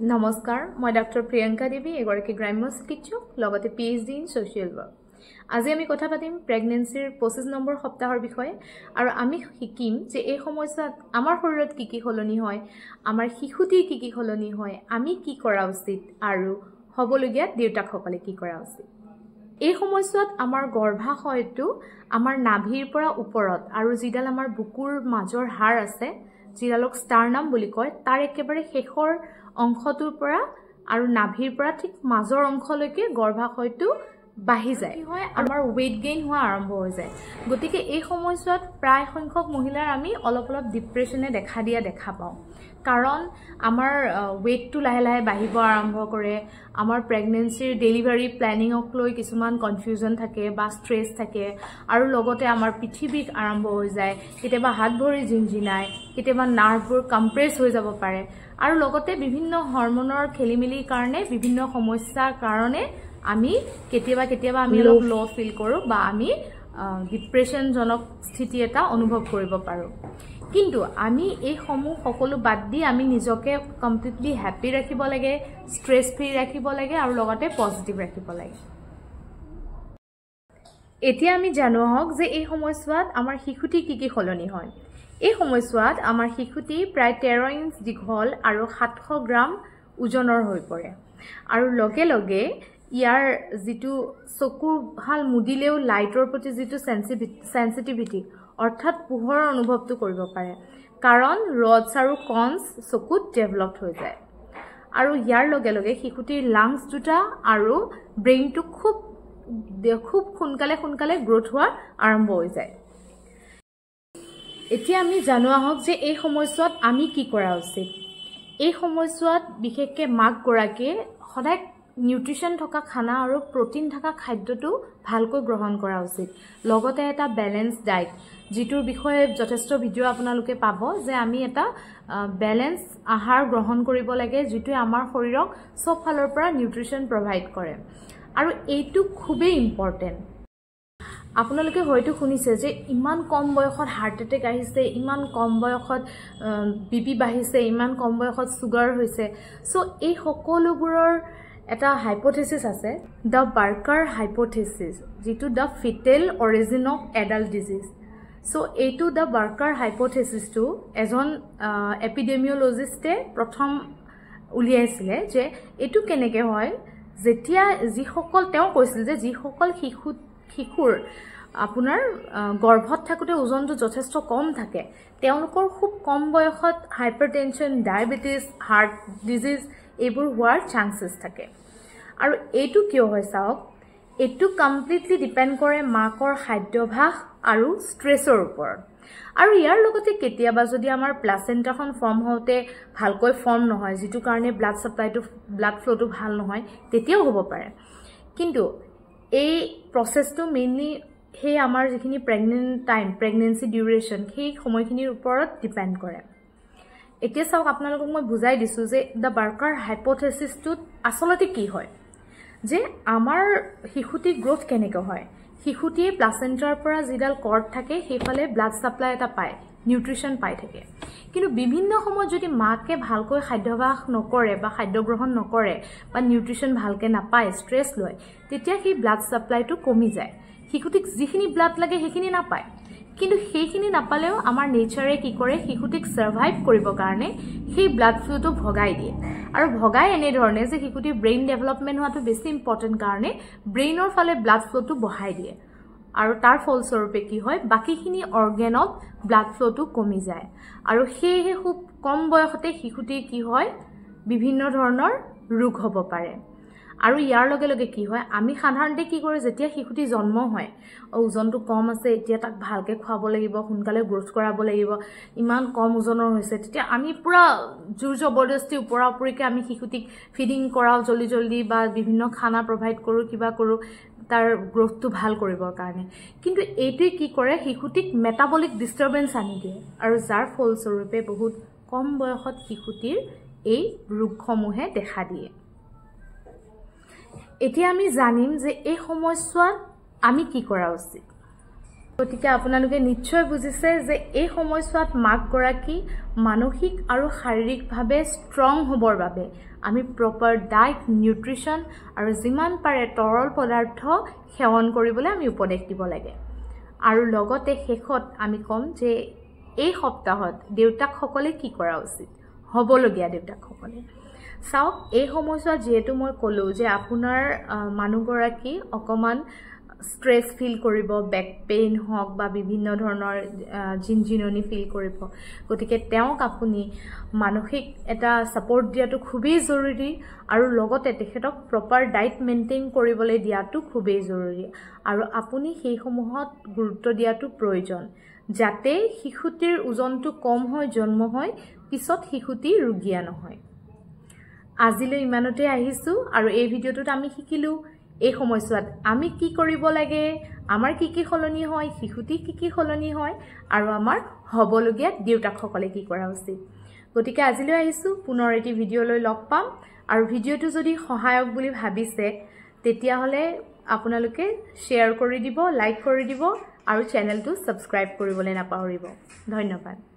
নমস্কাৰ মই ডক্টৰ প্ৰিয়ংকা দেৱী এগৰাকী গ্ৰাম্য চিকিৎসক লগতে PhD ইন সোশিয়াল ওয়াৰ্ক আজি আমি কথা পাতিম প্ৰেগনেন্সিৰ 25 নম্বৰ সপ্তাহৰ বিষয়ে আৰু আমি শিকিম যে এই সময়ছোৱাত আমাৰ শৰীৰত কি হলনি হয় আমাৰ শিশুটিৰ কি হলনি হয় আমি কি কৰা উচিত আৰু হবলগীয়া দেউতাকসকলে কি কৰা উচিত এই সময়ছোৱাত আমাৰ গৰ্ভাশয়টো আমাৰ নাভিৰ পৰা ওপৰত আৰু যিডাল আমাৰ বুকুৰ মাজৰ হাড় আছে যিডালক ষ্টাৰ্নাম বুলি কয় তাৰ একেবাৰে শেষৰ অংশটোৰ পৰা আৰু নাভিৰ পৰা ঠিক মাজৰ অংশলৈকে গৰ্ভাশয়টো বাঢ়ি যায় হয় আমাৰ ওয়েট গেইন হোৱা আৰম্ভ হৈ যায় গতিকে এই সময়ছোৱাত প্ৰায় সংখ্যক মহিলাৰ আমি অলপ ডিপ্ৰেছনে দেখা পাওঁ কাৰণ আমাৰ ওয়েটটো লাহে লাহে বাঢ়িব আৰম্ভ কৰে আমাৰ প্ৰেগনেন্সিৰ ডেলিভাৰী প্ল্যানিংক লৈ কিছুমান কনফিউজন থাকে বা ষ্ট্ৰেছ থাকে আৰু লগতে আমাৰ পিঠিবিষ আৰম্ভ হৈ যায় কেতিয়াবা হাত ভৰি জিনজিনাই কেতিয়াবা নাৰ্ভবোৰ কম্প্ৰেছ হৈ যাব পাৰে আৰু লগতে বিভিন্ন হৰমনৰ খেলিমেলিৰ কাৰণে বিভিন্ন সমস্যাৰ কাৰণে আমি কেতিয়াবা আমি অলপ লো ফিল কৰো বা আমি ডিপ্ৰেছন জনক স্থিতি এটা অনুভৱ কৰিব পাৰো কিন্তু আমি এই সমূহ সকলো বাদ দি আমি নিজকে কমপ্লিটলি হ্যাপি ৰাখিব লাগে ষ্ট্ৰেছ ফ্ৰী ৰাখিব লাগে আৰু লগতে পজিটিভ ৰাখিব লাগে এতিয়া আমি জানো হওক যে এই সময়ছোৱাত আমাৰ শিশুটি কি হলনি হয় এই সময়ছোৱাত আমাৰ শিশুটি প্ৰায় 13 ইঞ্চ দীঘল আৰু 700 গ্ৰাম ওজনৰ হৈ পৰে আৰু লগে লগে ইয়াৰ যেটো চকুৰ ভাল মুদিলেও লাইটৰ প্ৰতি যেটো সেনসিটিভিটি অৰ্থাৎ পোহৰৰ অনুভৱটো কৰিব পাৰে কাৰণ ৰডছ আৰু কনছ চকুত ডেভেলপড হৈ যায় আৰু ইয়াৰ লগে লগে শিশুটিৰ লাংছ দুটা আৰু ব্ৰেইনটো খুব সোনকালে গ্ৰোথ হোৱা আৰম্ভ হৈ যায় এতিয়া আমি জানোৱা হওক যে এই সময়ছোৱাত আমি কি কৰা উচিত এই সময়ছোৱাত বিশেষকৈ মাক গৰাকীয়ে সদায় নিউট্ৰিশন থকা খানা আৰু প্ৰটিন থকা খাদ্যটো ভালকৈ গ্ৰহণ কৰা উচিত লগতে এটা ব্যালেন্স ডায়েট যিটোৰ বিষয়ে যথেষ্ট ভিডিও আপোনালোকে পাব যে আমি এটা ব্যালেন্স আহাৰ গ্ৰহণ কৰিব লাগে যিটোৱে আমাৰ শৰীৰক সব ফালৰ পৰা নিউট্ৰিশন প্ৰভাইড কৰে আৰু এইটো খুবেই ইম্পৰ্টেন্ট আপোনালোকে হয়তো শুনিছে যে ইমান কম বয়সত হাৰ্ট এটেক আহিছে ইমান কম বয়সত বিপি বাঢ়িছে ইমান কম বয়সত সুগাৰ হৈছে সো এই সকলোবোৰৰ এটা হাইপোথেসিস আছে দ্য বাৰ্কাৰ হাইপোথেসিস যেটো the fetal origin of adult disease so এইটো দ্য বাৰ্কাৰ হাইপোথেসিসটো এজন এপিডেমিওলজিষ্টে প্ৰথম উলিয়াইছিলে যে এইটো কেনেকৈ হয় যেতিয়া যিসকল তেওঁ কৈছিল যে যিসকল শিশুৰ আপোনাৰ গৰ্ভত থাকোতে ওজনটো যথেষ্ট কম থাকে তেওঁলোকৰ খুব কম বয়সত হাইপাৰটেনশন ডায়াবেটিস হাৰ্ট ডিজিজ এইবোৰ হোৱাৰ চান্সেস থাকে আৰু এইটো কিয় হয় চাওক এইটো কমপ্লিটলি ডিপেন্ড কৰে মাকৰ খাদ্যাভ্যাস আৰু ষ্ট্ৰেছৰ ওপৰত আৰু ইয়াৰ লগতে কেতিয়াবা যদি আমাৰ প্লাসেন্টাখন ফৰ্ম হওঁতে ভালকৈ ফৰ্ম নহয় যেটো কাৰণে ব্লাড ফ্লোটো ভাল নহয় তেতিয়াও হ'ব পাৰে কিন্তু এই প্ৰসেসটো মেইনলি হে আমাৰ যিখিনি প্ৰেগনেন্সি ডিউৰেচন সেই সময়খিনিৰ ওপৰত ডিপেন্ড কৰে এতিয়া চাওক আপোনালোকক মই বুজাই দিছো যে দ্য বাৰ্কাৰ হাইপোথেসিসটো আসলতে কি হয় যে আমাৰ শিশুটিৰ গ্ৰোথ কেনেকৈ হয় শিশুটিয়ে প্লাসেন্টাৰ পৰা যিডাল কৰ্ড থাকে সেইফালে ব্লাড সাপ্লাই এটা পায় নিউট্ৰিশন পাই থাকে কিন্তু বিভিন্ন সময়ত যদি মাকে ভালকৈ খাদ্যাভ্যাস নকৰে বা খাদ্য গ্ৰহণ নকৰে বা নিউট্ৰিশন ভালকৈ নাপায় ষ্ট্ৰেছ লয় তেতিয়া সেই ব্লাড সাপ্লাইটো কমি যায় শিশুটিক যিখিনি ব্লাড লাগে সেইখিনি নাপায় কিন্তু সেইখিনি নাপালেও আমাৰ নেচাৰে কি কৰে শিশুটিক সাৰ্ভাইভ কৰিবৰ কাৰণে সেই ব্লাড ফ্লোটো ভগাই দিয়ে আৰু ভগাই এনে ধৰণে যে শিশুটিৰ ব্ৰেইন ডেভেলপমেন্ট হোৱাটো বেছি ইম্পৰ্টেন্ট কাৰণে ব্ৰেইনৰ ফালে ব্লাড ফ্লোটো বঢ়াই দিয়ে আৰু তাৰ ফলস্বৰূপে কি হয় বাকিখিনি অৰ্গানত ব্লাড ফ্লোটো কমি যায় আৰু সেয়ে খুব কম বয়সতে শিশুটিৰ কি হয় বিভিন্ন ধৰণৰ ৰোগ হ'ব পাৰে আৰু ইয়াৰ লগে লগে কি হয় আমি সাধাৰণতে কি কৰে যেতিয়া শিশুটি জন্ম হয় ওজনটো কম আছে এতিয়া তাক ভালকে খুৱাব লাগিব সোনকালে গ্ৰোথ কৰাব লাগিব ইমান কম ওজনৰ হৈছে তেতিয়া আমি পুৰা জোৰ জবৰদস্তি ওপৰাওপৰিকে আমি শিশুটিক ফিডিং কৰাও জলদি বা বিভিন্ন খানা প্ৰভাইড কৰো কিবা কৰো তাৰ গ্ৰোথটো ভাল কৰিবৰ কাৰণে কিন্তু এইটোৱে কি কৰে শিশুটিক মেটাবলিক ডিস্টাৰবেন্স আনি দিয়ে আৰু যাৰ ফলস্বৰূপে বহুত কম বয়সত শিশুটিৰ এই ৰোগসমূহে দেখা দিয়ে এতিয়া আমি জানিম যে এই সময়ছোৱাত আমি কি কৰা উচিত গতিকে আপোনালোকে নিশ্চয় বুজিছে যে এই সময়ছোৱাত মাকগৰাকী মানসিক আৰু শাৰীৰিকভাৱে ষ্ট্ৰং হ'বৰ বাবে আমি প্ৰপাৰ ডায়েট নিউট্ৰিশ্যন আৰু যিমান পাৰে তৰল পদাৰ্থ সেৱন কৰিবলৈ আমি উপদেশ দিব লাগে আৰু লগতে শেষত আমি ক'ম যে এই সপ্তাহত দেউতাকসকলে কি কৰা উচিত হ'বলগীয়া দেউতাকসকলে চাওক এই সময়ছোৱাত যেহেতু মই ক'লো যে আপোনাৰ মানুহগৰাকী অকমান স্ট্ৰেছ ফিল কৰিব বেক পেইন হওক বা বিভিন্ন ধৰণৰ জিনজিননি ফিল কৰিব গতিকে তেওঁক আপুনি মানসিক এটা ছাপৰ্ট দিয়াটো খুবেই জৰুৰী আৰু লগতে তেখেতক প্ৰপাৰ ডায়েট মেইনটেইন কৰিবলৈ দিয়াটো খুবেই জৰুৰী আৰু আপুনি সেইসমূহত গুৰুত্ব দিয়াটো প্ৰয়োজন যাতে শিশুটিৰ ওজনটো কম হৈ জন্ম হয় পিছত শিশুটি ৰোগীয়া নহয় আজিলৈ ইমানতে আহিছো আৰু এই ভিডিঅ'টোত আমি শিকিলো এই সময়ছোৱাত আমি কি কৰিব লাগে আমাৰ কি সলনি হয় শিশুটি কি সলনি হয় আৰু আমাৰ হ'বলগীয়া দেউতাকসকলে কি কৰা উচিত গতিকে আজিলৈ আহিছো পুনৰ এটি ভিডিঅ'লৈ লগ পাম আৰু ভিডিঅ'টো যদি সহায়ক বুলি ভাবিছে তেতিয়াহ'লে আপোনালোকে শ্বেয়াৰ কৰি দিব লাইক কৰি দিব আৰু চেনেলটো সাবস্ক্ৰাইব কৰিবলৈ নাপাহৰিব ধন্যবাদ